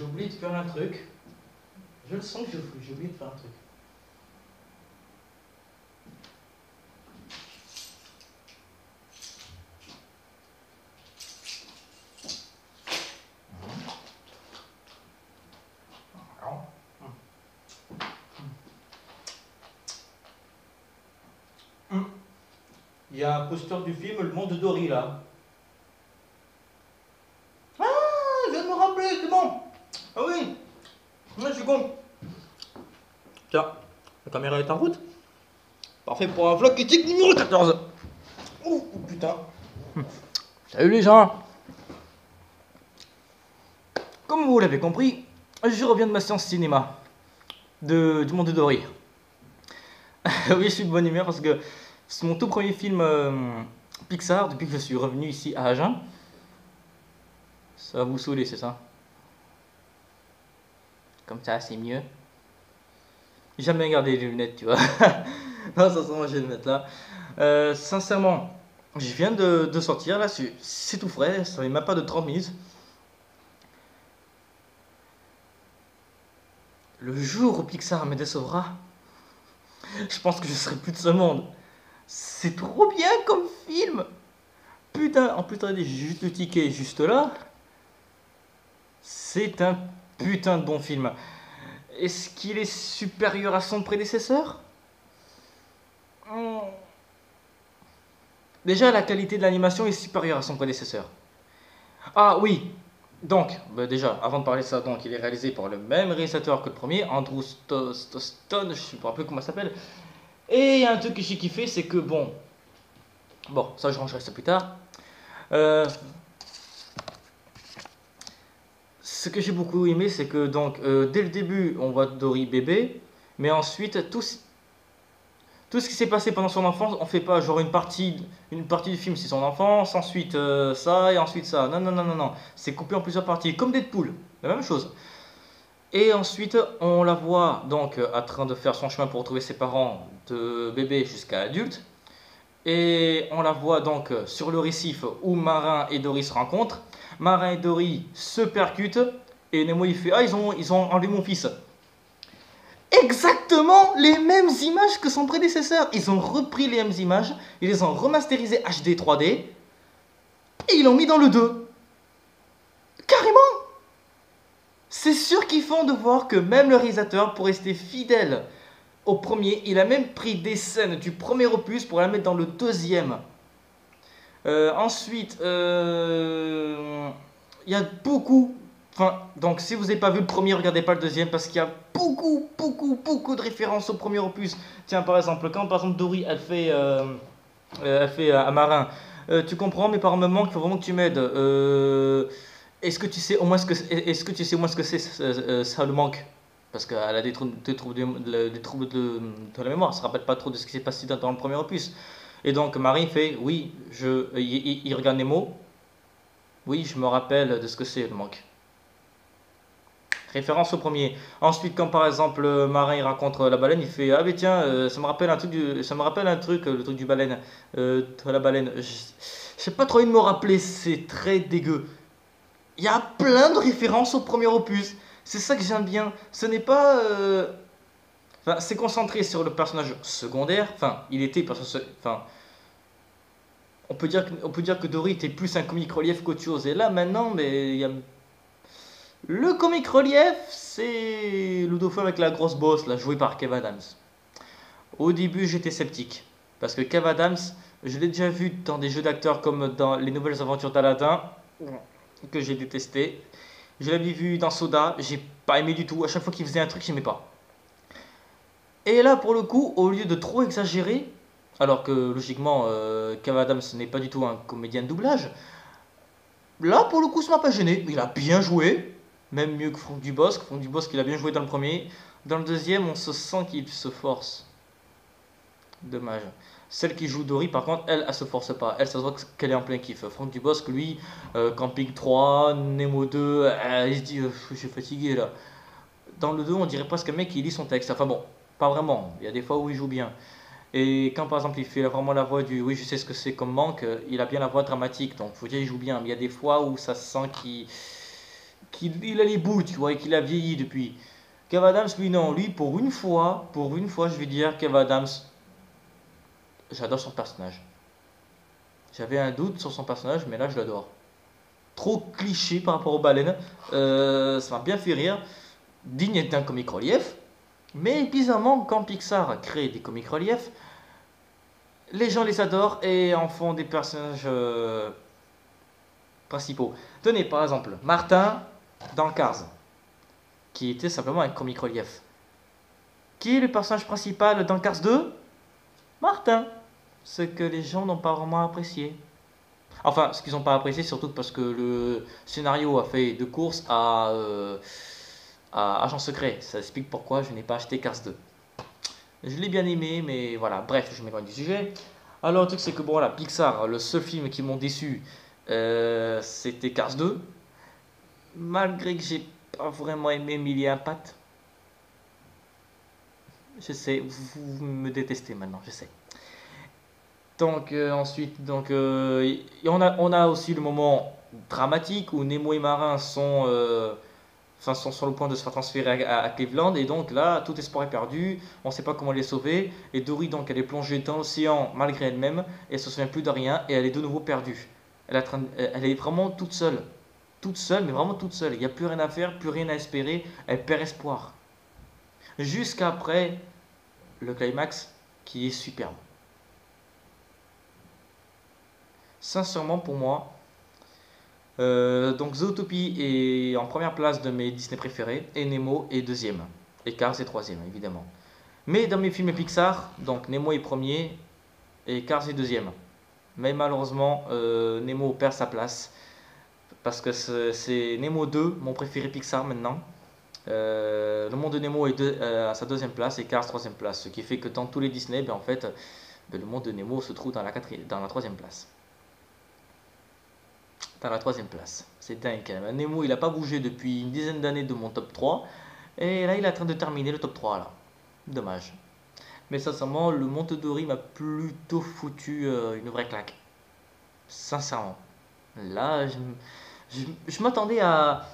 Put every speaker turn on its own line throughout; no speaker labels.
j'ai oublié de faire un truc. Je le sens que j'ai oublié de faire un truc. Il y a un poster du film Le Monde de Dory là. Ah, je viens de me rappeler, c'est bon. Ah oui, moi je suis con. Tiens, la caméra est en route. Parfait pour un vlog critique numéro 14. Oh putain. Salut les gens. Comme vous l'avez compris, je reviens de ma séance cinéma du Monde de Dory. Oui, je suis de bonne humeur parce que c'est mon tout premier film Pixar depuis que je suis revenu ici à Agen. Ça va vous saouler, c'est ça? Comme ça, c'est mieux. J'ai jamais gardé les lunettes, tu vois. Non, sincèrement, j'ai les lunettes là. Sincèrement, je viens de sortir là, c'est tout frais, ça fait même pas de 30 minutes. Le jour où Pixar me décevra, je pense que je serai plus de ce monde. C'est trop bien comme film. Putain, en plus, regardez, j'ai juste le ticket juste là. C'est un putain de bon film. Est-ce qu'il est supérieur à son prédécesseur? Déjà, la qualité de l'animation est supérieure à son prédécesseur. Ah oui, donc, déjà, avant de parler de ça, donc, il est réalisé par le même réalisateur que le premier, Andrew Stone, je ne sais pas plus comment ça s'appelle. Et il y a un truc que j'ai kiffé, c'est que bon, ça je rangerai ça plus tard. Ce que j'ai beaucoup aimé, c'est que donc dès le début, on voit Dory bébé, mais ensuite tout ce qui s'est passé pendant son enfance, on fait pas genre une partie du film c'est son enfance, ensuite ça et ensuite ça. Non, non, non, non, non. C'est coupé en plusieurs parties, comme Deadpool, la même chose. Et ensuite, on la voit donc en train de faire son chemin pour retrouver ses parents de bébé jusqu'à adulte. Et on la voit donc sur le récif où Marin et Dory se rencontrent. Marin et Dory se percutent et Nemo il fait: ah, ils ont enlevé mon fils. Exactement les mêmes images que son prédécesseur. Ils ont repris les mêmes images, ils les ont remasterisées HD 3D et ils l'ont mis dans le 2. Carrément. C'est sûr qu'ils font de voir que même le réalisateur, pour rester fidèle au premier, il a même pris des scènes du premier opus pour la mettre dans le deuxième. Ensuite, il y a beaucoup. Enfin, donc si vous n'avez pas vu le premier, regardez pas le deuxième parce qu'il y a beaucoup, beaucoup, beaucoup de références au premier opus. Tiens, par exemple, quand par exemple Dory elle fait à Marin, tu comprends, mes parents me manquent, il faut vraiment que tu m'aides. Est-ce que tu sais au moins est-ce que tu sais au moins ce que c'est ça le manque? Parce qu'elle a des troubles de la mémoire, elle ne se rappelle pas trop de ce qui s'est passé dans le premier opus. Et donc Marie fait: oui, il regarde les mots. Oui, je me rappelle de ce que c'est le manque. Référence au premier. Ensuite, quand par exemple Marin il rencontre la baleine, il fait: ah mais tiens, ça me rappelle un truc le truc du baleine, de la baleine. Je sais pas trop envie de me rappeler, c'est très dégueu. Il y a plein de références au premier opus. C'est ça que j'aime bien. Ce n'est pas. Enfin, c'est concentré sur le personnage secondaire. Enfin, il était. Enfin, on peut dire que Dory était plus un comic relief qu'autre chose. Et là, maintenant, mais il y a. Le comic relief, c'est le dauphin avec la grosse bosse, là, joué par Kev Adams. Au début, j'étais sceptique. Parce que Kev Adams, je l'ai déjà vu dans des jeux d'acteurs comme dans Les Nouvelles Aventures d'Aladin, que j'ai détesté. Je l'avais vu dans Soda, j'ai pas aimé du tout. À chaque fois qu'il faisait un truc, j'aimais pas. Et là, pour le coup, au lieu de trop exagérer, alors que logiquement, Kev Adams n'est pas du tout un comédien de doublage, là, pour le coup, ça m'a pas gêné. Il a bien joué, même mieux que Franck Dubosc. Franck Dubosc, il a bien joué dans le premier. Dans le deuxième, on se sent qu'il se force. Dommage. Celle qui joue Dory, par contre, elle se force pas. Elle, ça se voit qu'elle est en plein kiff. Franck Dubosc, lui, Camping 3, Nemo 2, il se dit: je suis fatigué là. Dans le 2, on dirait presque un mec qui lit son texte. Enfin bon, pas vraiment. Il y a des fois où il joue bien. Et quand par exemple il fait vraiment la voix du: oui, je sais ce que c'est comme manque, il a bien la voix dramatique. Donc faut dire qu'il joue bien. Mais il y a des fois où ça se sent qu'il a les bouts, tu vois, et qu'il a vieilli depuis. Kev Adams, lui, non, lui, pour une fois, je vais dire, Kev Adams, j'adore son personnage. J'avais un doute sur son personnage, mais là, je l'adore. Trop cliché par rapport aux baleines, ça m'a bien fait rire, digne d'un comic relief, mais bizarrement, quand Pixar crée des comic reliefs, les gens les adorent et en font des personnages principaux. Tenez, par exemple, Martin dans Cars, qui était simplement un comic relief. Qui est le personnage principal dans Cars 2? Martin. Ce que les gens n'ont pas vraiment apprécié. Enfin, ce qu'ils n'ont pas apprécié, surtout parce que le scénario a fait de course à Agent Secret. Ça explique pourquoi je n'ai pas acheté Cars 2. Je l'ai bien aimé, mais voilà, bref, je m'éloigne du sujet. Alors, le truc, c'est que bon, voilà, Pixar, le seul film qui m'ont déçu, c'était Cars 2. Malgré que j'ai pas vraiment aimé Millie Impact. Je sais, vous me détestez maintenant, je sais. Donc ensuite, on a aussi le moment dramatique où Nemo et Marin sont sur le point de se faire transférer à Cleveland et donc là, tout espoir est perdu, on ne sait pas comment les sauver et Dory donc elle est plongée dans l'océan malgré elle-même et elle se souvient plus de rien et elle est de nouveau perdue. Elle est vraiment toute seule, mais vraiment toute seule. Il n'y a plus rien à faire, plus rien à espérer, elle perd espoir. Jusqu'après le climax qui est superbe. Sincèrement, pour moi, donc Zootopie est en première place de mes Disney préférés et Nemo est deuxième. Et Cars est troisième, évidemment. Mais dans mes films Pixar, donc Nemo est premier et Cars est deuxième. Mais malheureusement, Nemo perd sa place parce que c'est Nemo 2, mon préféré Pixar maintenant. Le monde de Nemo est à sa deuxième place et Cars troisième place. Ce qui fait que dans tous les Disney, ben, en fait, ben, le monde de Nemo se trouve dans la troisième place. Dans la troisième place. C'est dingue quand même. Nemo, il n'a pas bougé depuis une dizaine d'années de mon top 3. Et là, il est en train de terminer le top 3 là. Dommage. Mais sincèrement, le Montedori m'a plutôt foutu une vraie claque. Sincèrement. Là, je m'attendais à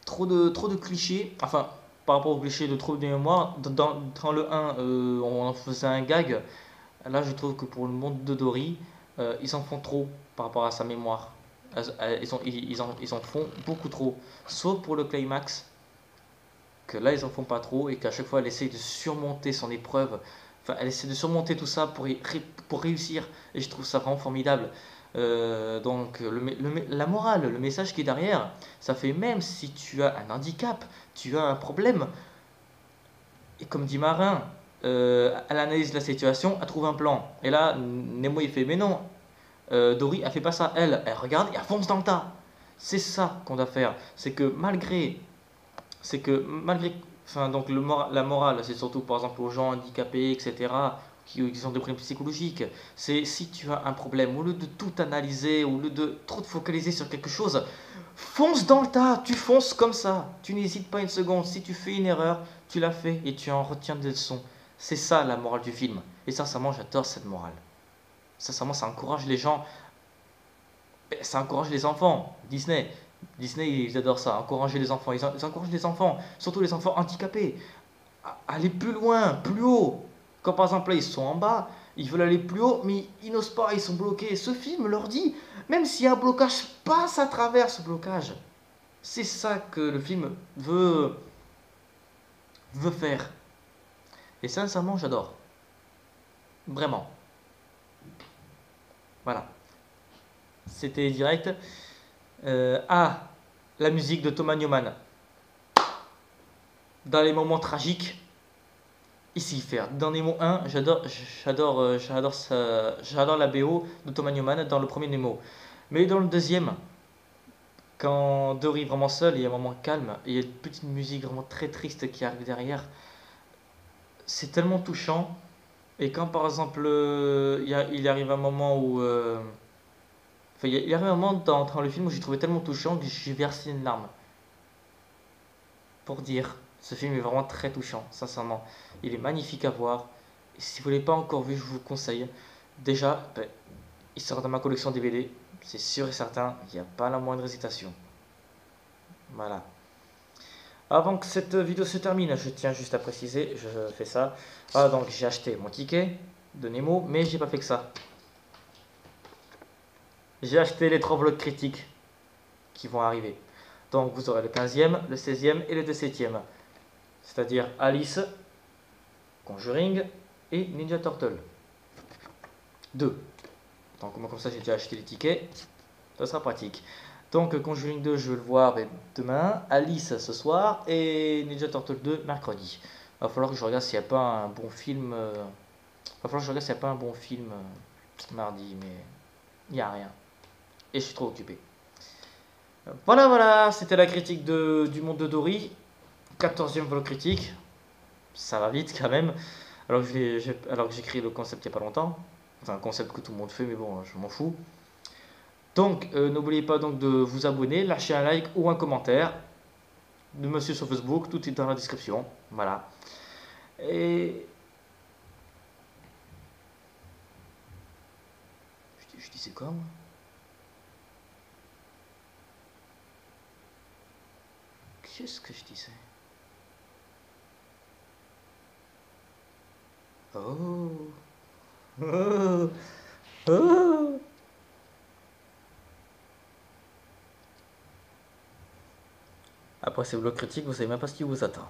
trop de clichés. Enfin, par rapport aux clichés de trop de mémoire. Dans le 1, on en faisait un gag. Là, je trouve que pour le monde de Dory, ils en font trop par rapport à sa mémoire. Ils en font beaucoup trop. Sauf pour le climax, que là, ils en font pas trop et qu'à chaque fois, elle essaie de surmonter son épreuve. Enfin, elle essaie de surmonter tout ça pour réussir. Et je trouve ça vraiment formidable. Donc, la morale, le message qui est derrière, ça fait même si tu as un handicap, tu as un problème. Et comme dit Marin, elle analyse la situation, elle trouve un plan. Et là, Nemo il fait, mais non, Dory, elle fait pas ça. Elle regarde et elle fonce dans le tas. C'est ça qu'on doit faire. C'est que malgré, enfin donc la morale, c'est surtout par exemple aux gens handicapés, etc. Qui ont des problèmes psychologiques. C'est si tu as un problème, au lieu de tout analyser, au lieu de trop te focaliser sur quelque chose, fonce dans le tas. Tu fonces comme ça. Tu n'hésites pas une seconde. Si tu fais une erreur, tu la fais et tu en retiens des leçons. C'est ça la morale du film. Et sincèrement, j'adore cette morale. Sincèrement, ça encourage les gens, ça encourage les enfants. Disney, ils adorent ça, encourager les enfants. Ils encouragent les enfants, surtout les enfants handicapés, à aller plus loin, plus haut. Quand par exemple là, ils sont en bas, ils veulent aller plus haut, mais ils n'osent pas, ils sont bloqués. Ce film leur dit, même s'il y a un blocage, passe à travers ce blocage. C'est ça que le film veut faire. Et sincèrement, j'adore. Vraiment. Voilà. C'était direct. La musique de Thomas Newman. Dans les moments tragiques, ici faire. Dans Nemo 1, j'adore la BO de Thomas Newman dans le premier Nemo. Mais dans le deuxième, quand Dory est vraiment seul, il y a un moment calme, et il y a une petite musique vraiment très triste qui arrive derrière. C'est tellement touchant. Et quand par exemple, il arrive un moment où... enfin, il arrive un moment dans le film où j'ai trouvé tellement touchant que j'ai versé une larme. Pour dire, ce film est vraiment très touchant, sincèrement. Il est magnifique à voir. Et si vous ne l'avez pas encore vu, je vous conseille. Déjà, il sort dans ma collection DVD. C'est sûr et certain, il n'y a pas la moindre hésitation. Voilà. Avant que cette vidéo se termine, je tiens juste à préciser, je fais ça. Ah, donc j'ai acheté mon ticket de Nemo, mais j'ai pas fait que ça. J'ai acheté les 3 vlogs critiques qui vont arriver. Donc vous aurez le 15e, le 16e et le 17e. C'est-à-dire Alice, Conjuring et Ninja Turtle. 2. Donc comme ça j'ai déjà acheté les tickets, ça sera pratique. Donc Conjuring 2 je vais le voir demain, Alice ce soir et Ninja Turtle 2 mercredi. Va falloir que je regarde s'il n'y a pas un bon film. Va falloir que je regarde s'il n'y a pas un bon film mardi, mais il n'y a rien. Et je suis trop occupé. Voilà, voilà, c'était la critique du monde de Dory. 14e vlog critique. Ça va vite quand même. Alors que j'ai créé le concept il n'y a pas longtemps. Enfin, un concept que tout le monde fait, mais bon, je m'en fous. Donc, n'oubliez pas donc de vous abonner, lâcher un like ou un commentaire. De me suivre sur Facebook, tout est dans la description. Voilà. Et. Je disais quoi, moi? Qu'est-ce que je disais? Oh! Oh! Oh! Après ces vlogs critiques, vous savez même pas ce qui vous attend.